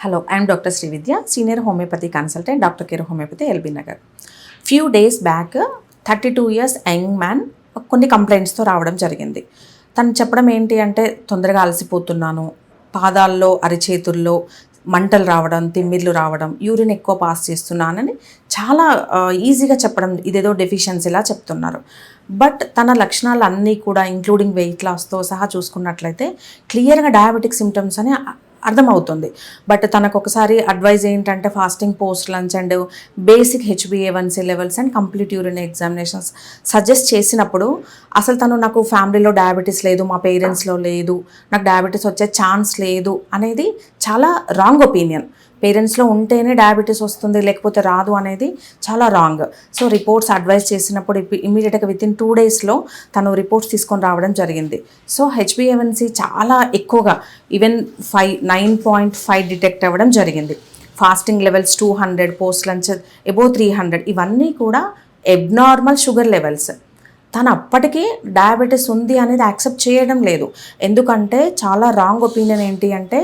Hello, I am Dr. Srividya, Senior Homeopathy Consultant, Dr. Care Homeopathy, LB Nagar. Few days back, 32 years young man కొన్ని కంప్లైంట్స్తో రావడం జరిగింది. తను చెప్పడం ఏంటి అంటే, తొందరగా అలసిపోతున్నాను, పాదాల్లో అరిచేతుల్లో మంటలు రావడం, తిమ్మిర్లు రావడం, యూరిన్ ఎక్కువ పాస్ చేస్తున్నానని చాలా ఈజీగా చెప్పడం, ఇదేదో డెఫిషియన్సీలా చెప్తున్నారు. బట్ తన లక్షణాలు అన్నీ కూడా ఇంక్లూడింగ్ వెయిట్ లాస్తో సహా చూసుకున్నట్లయితే క్లియర్గా డయాబెటిక్ సిమ్టమ్స్ అని అర్థమవుతుంది. బట్ తనకు ఒకసారి అడ్వైజ్ ఏంటంటే fasting, post lunch and basic HbA1c levels and complete urine examinations suggest చేసినప్పుడు అసలు తను నాకు ఫ్యామిలీలో డయాబెటీస్ లేదు, మా పేరెంట్స్లో లేదు, నాకు డయాబెటీస్ వచ్చే ఛాన్స్ లేదు అనేది చాలా రాంగ్ ఒపీనియన్. పేరెంట్స్లో ఉంటేనే డయాబెటీస్ వస్తుంది లేకపోతే రాదు అనేది చాలా రాంగ్. సో రిపోర్ట్స్ అడ్వైజ్ చేసినప్పుడు ఇమీడియట్గా వితిన్ 2 daysలో తను రిపోర్ట్స్ తీసుకొని రావడం జరిగింది. సో HbA1c చాలా ఎక్కువగా ఈవెన్ 9.5 డిటెక్ట్ అవ్వడం జరిగింది. Fasting levels 200, post lunch above 300, ఇవన్నీ కూడా ఎబ్నార్మల్ షుగర్ లెవెల్స్. తను అప్పటికీ డయాబెటీస్ ఉంది అనేది యాక్సెప్ట్ చేయడం లేదు. ఎందుకంటే చాలా రాంగ్ ఒపీనియన్ ఏంటి అంటే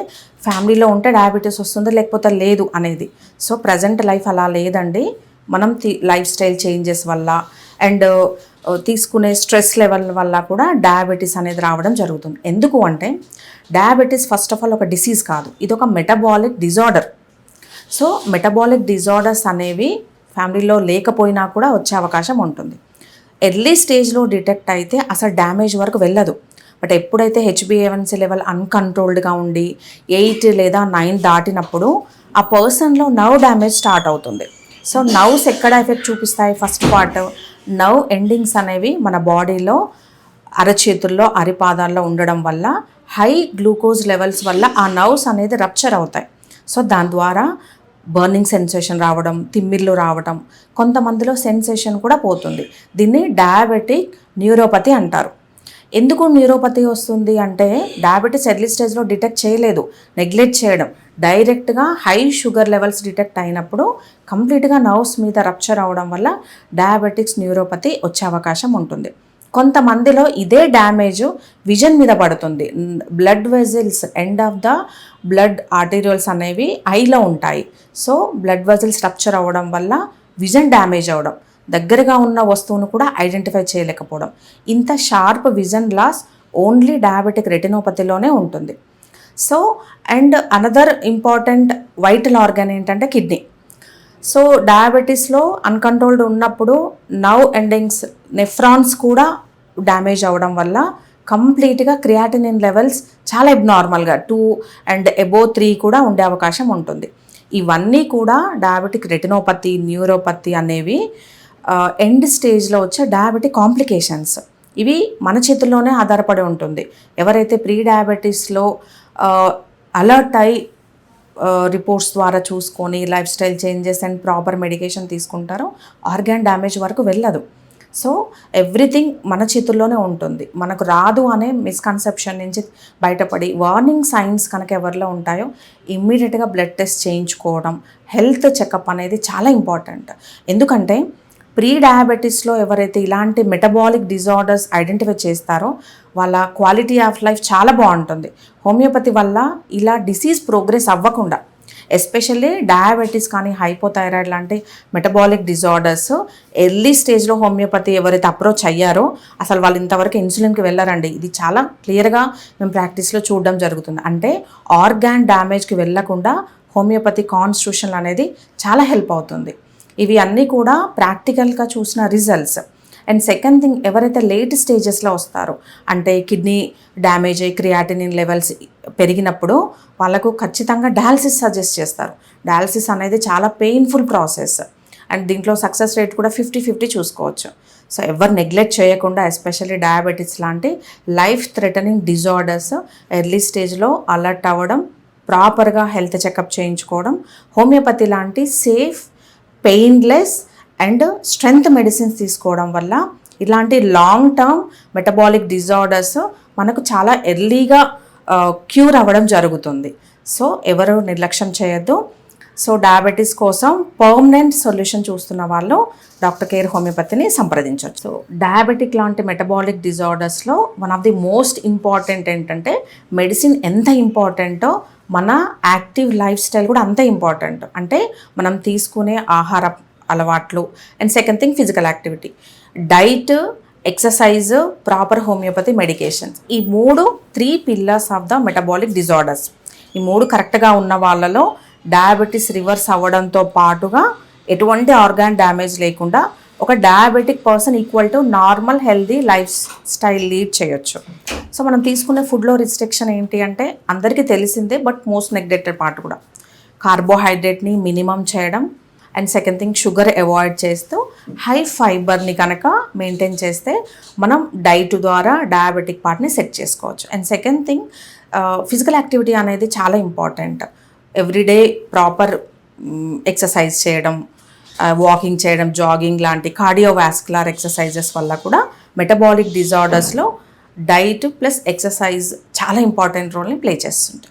ఫ్యామిలీలో ఉంటే డయాబెటీస్ వస్తుంది లేకపోతే లేదు అనేది. సో ప్రజెంట్ లైఫ్ అలా లేదండి. మనం లైఫ్ స్టైల్ చేంజెస్ వల్ల అండ్ తీసుకునే స్ట్రెస్ లెవెల్ వల్ల కూడా డయాబెటీస్ అనేది రావడం జరుగుతుంది. ఎందుకు అంటే డయాబెటీస్ ఫస్ట్ ఆఫ్ ఆల్ ఒక డిసీజ్ కాదు, ఇది ఒక metabolic disorder. So metabolic disorders అనేవి ఫ్యామిలీలో లేకపోయినా కూడా వచ్చే అవకాశం ఉంటుంది. ఎర్లీ స్టేజ్లో డిటెక్ట్ అయితే అసలు డ్యామేజ్ వరకు వెళ్ళదు. బట్ ఎప్పుడైతే HbA1c లెవెల్ అన్కంట్రోల్డ్గా ఉండి 8 లేదా 9 దాటినప్పుడు ఆ పర్సన్లో నర్వ్ డ్యామేజ్ స్టార్ట్ అవుతుంది. సో నర్వ్స్ ఎక్కడ ఎఫెక్ట్ చూపిస్తాయి? ఫస్ట్ పార్ట్ నర్వ్ ఎండింగ్స్ అనేవి మన బాడీలో అరచేతుల్లో, అరిపాదాల్లో ఉండడం వల్ల హై గ్లూకోజ్ లెవెల్స్ వల్ల ఆ నర్వ్స్ అనేది రప్చర్ అవుతాయి. సో దాని ద్వారా బర్నింగ్ సెన్సేషన్ రావడం, తిమ్మిర్లు రావడం, కొంతమందిలో సెన్సేషన్ కూడా పోతుంది. దీన్ని డయాబెటిక్ న్యూరోపతి అంటారు. ఎందుకు న్యూరోపతి వస్తుంది అంటే డయాబెటీస్ ఎర్లీ స్టేజ్లో డిటెక్ట్ చేయలేదు, నెగ్లెక్ట్ చేయడం. డైరెక్ట్గా హై షుగర్ లెవెల్స్ డిటెక్ట్ అయినప్పుడు కంప్లీట్గా నర్వ్స్ మీద రప్చర్ అవడం వల్ల డయాబెటిక్స్ న్యూరోపతి వచ్చే అవకాశం ఉంటుంది. కొంతమందిలో ఇదే డ్యామేజ్ విజన్ మీద పడుతుంది. Blood vessels, end of the blood arterials అనేవి ఐలో ఉంటాయి. సో బ్లడ్ వెజిల్స్ రప్చర్ అవ్వడం వల్ల విజన్ డ్యామేజ్ అవ్వడం, దగ్గరగా ఉన్న వస్తువును కూడా ఐడెంటిఫై చేయలేకపోవడం. ఇంత sharp vision loss only diabetic రెటినోపతిలోనే ఉంటుంది. So and another important vital organ ఏంటంటే కిడ్నీ. సో డయాబెటీస్లో అన్కంట్రోల్డ్ ఉన్నప్పుడు నర్వ్ ఎండింగ్స్, నెఫ్రాన్స్ కూడా డ్యామేజ్ అవ్వడం వల్ల కంప్లీట్గా క్రియాటినిన్ లెవెల్స్ చాలా అబ్నార్మల్గా 2 అండ్ అబోవ్ 3 కూడా ఉండే అవకాశం ఉంటుంది. ఇవన్నీ కూడా డయాబెటిక్ రెటినోపతి, న్యూరోపతి అనేవి ఎండ్ స్టేజ్లో వచ్చే డయాబెటిక్ కాంప్లికేషన్స్. ఇవి మన చేతుల్లోనే ఆధారపడి ఉంటుంది. ఎవరైతే ప్రీ డయాబెటీస్లో అలర్ట్ అయి రిపోర్ట్స్ ద్వారా చూసుకొని life style changes and proper medication తీసుకుంటారో ఆర్గాన్ డ్యామేజ్ వరకు వెళ్ళదు. సో ఎవ్రీథింగ్ మన చేతుల్లోనే ఉంటుంది. మనకు రాదు అనే మిస్కన్సెప్షన్ నుంచి బయటపడి వార్నింగ్ సైన్స్ కనుక ఎవరిలో ఉంటాయో ఇమ్మీడియట్గా బ్లడ్ టెస్ట్ చేయించుకోవడం, హెల్త్ చెకప్ అనేది చాలా ఇంపార్టెంట్. ఎందుకంటే ప్రీ డయాబెటీస్లో ఎవరైతే ఇలాంటి మెటబాలిక్ డిజార్డర్స్ ఐడెంటిఫై చేస్తారో వాళ్ళ క్వాలిటీ ఆఫ్ లైఫ్ చాలా బాగుంటుంది. హోమియోపతి వల్ల ఇలా డిసీజ్ ప్రోగ్రెస్ అవ్వకుండా, ఎస్పెషల్లీ డయాబెటీస్ కానీ హైపోథైరాయిడ్ లాంటి మెటబాలిక్ డిజార్డర్స్ ఎర్లీ స్టేజ్లో హోమియోపతి ఎవరైతే అప్రోచ్ అయ్యారో అసలు వాళ్ళు ఇంతవరకు ఇన్సులిన్కి వెళ్ళారండి. ఇది చాలా క్లియర్గా మేము ప్రాక్టీస్లో చూడడం జరుగుతుంది. అంటే ఆర్గాన్ డ్యామేజ్కి వెళ్ళకుండా హోమియోపతి కాన్స్టిట్యూషన్ అనేది చాలా హెల్ప్ అవుతుంది. ఇవి అన్నీ కూడా ప్రాక్టికల్గా చూసిన రిజల్ట్స్. అండ్ సెకండ్ థింగ్, ఎవరైతే లేట్ స్టేజెస్లో వస్తారో అంటే కిడ్నీ డ్యామేజ్ అయ్యి క్రియాటినిన్ లెవెల్స్ పెరిగినప్పుడు వాళ్ళకు ఖచ్చితంగా డయాలసిస్ సజెస్ట్ చేస్తారు. డయాలసిస్ అనేది చాలా పెయిన్ఫుల్ ప్రాసెస్ అండ్ దీంట్లో సక్సెస్ రేట్ కూడా 50-50 చూసుకోవచ్చు. సో ఎవరు నెగ్లెక్ట్ చేయకుండా, ఎస్పెషల్లీ డయాబెటీస్ లాంటి లైఫ్ థ్రెటనింగ్ డిజార్డర్స్ ఎర్లీ స్టేజ్లో అలర్ట్ అవ్వడం, ప్రాపర్గా హెల్త్ చెకప్ చేయించుకోవడం, హోమియోపతి లాంటి safe, painless and strength medicines తీసుకోవడం వల్ల ఇలాంటి లాంగ్ టర్మ్ మెటబాలిక్ డిజార్డర్స్ మనకు చాలా ఎర్లీగా క్యూర్ అవ్వడం జరుగుతుంది. సో ఎవరు నిర్లక్ష్యం చేయొద్దు. సో డయాబెటీస్ కోసం పర్మనెంట్ సొల్యూషన్ చూస్తున్న వాళ్ళు డాక్టర్ కేర్ హోమియోపతిని సంప్రదించవచ్చు. సో డయాబెటిక్ లాంటి మెటబాలిక్ డిజార్డర్స్లో one of the most important ఏంటంటే మెడిసిన్ ఎంత ఇంపార్టెంటో మన యాక్టివ్ లైఫ్ స్టైల్ కూడా అంతే ఇంపార్టెంట్. అంటే మనం తీసుకునే ఆహార అలవాట్లు and second thing physical activity, diet, exercise, proper homeopathy medications. ఈ 3 pillars of the metabolic disorders. ఈ 3 కరెక్ట్గా ఉన్న వాళ్ళలో డయాబెటీస్ రివర్స్ అవ్వడంతో పాటుగా ఎటువంటి ఆర్గాన్ డ్యామేజ్ లేకుండా ఒక diabetic person equal to normal healthy life style lead చేయొచ్చు. సో మనం తీసుకునే ఫుడ్లో రిస్ట్రిక్షన్ ఏంటి అంటే అందరికీ తెలిసిందే, బట్ మోస్ట్ నెగ్లెక్టెడ్ పార్ట్ కూడా కార్బోహైడ్రేట్ని మినిమం చేయడం and second thing sugar avoid చేస్తూ హై ఫైబర్ని కనుక మెయింటైన్ చేస్తే మనం డైట్ ద్వారా డయాబెటిక్ పార్ట్ని సెట్ చేసుకోవచ్చు. And second thing physical activity అనేది చాలా ఇంపార్టెంట్. ఎవ్రీడే ప్రాపర్ ఎక్సర్సైజ్ చేయడం, వాకింగ్ చేయడం, జాగింగ్ లాంటి కార్డియోవాస్కులర్ ఎక్సర్సైజెస్ వల్ల కూడా మెటబాలిక్ డిజార్డర్స్లో డైట్ ప్లస్ ఎక్సర్సైజ్ చాలా ఇంపార్టెంట్ రోల్ని ప్లే చేస్తుంది.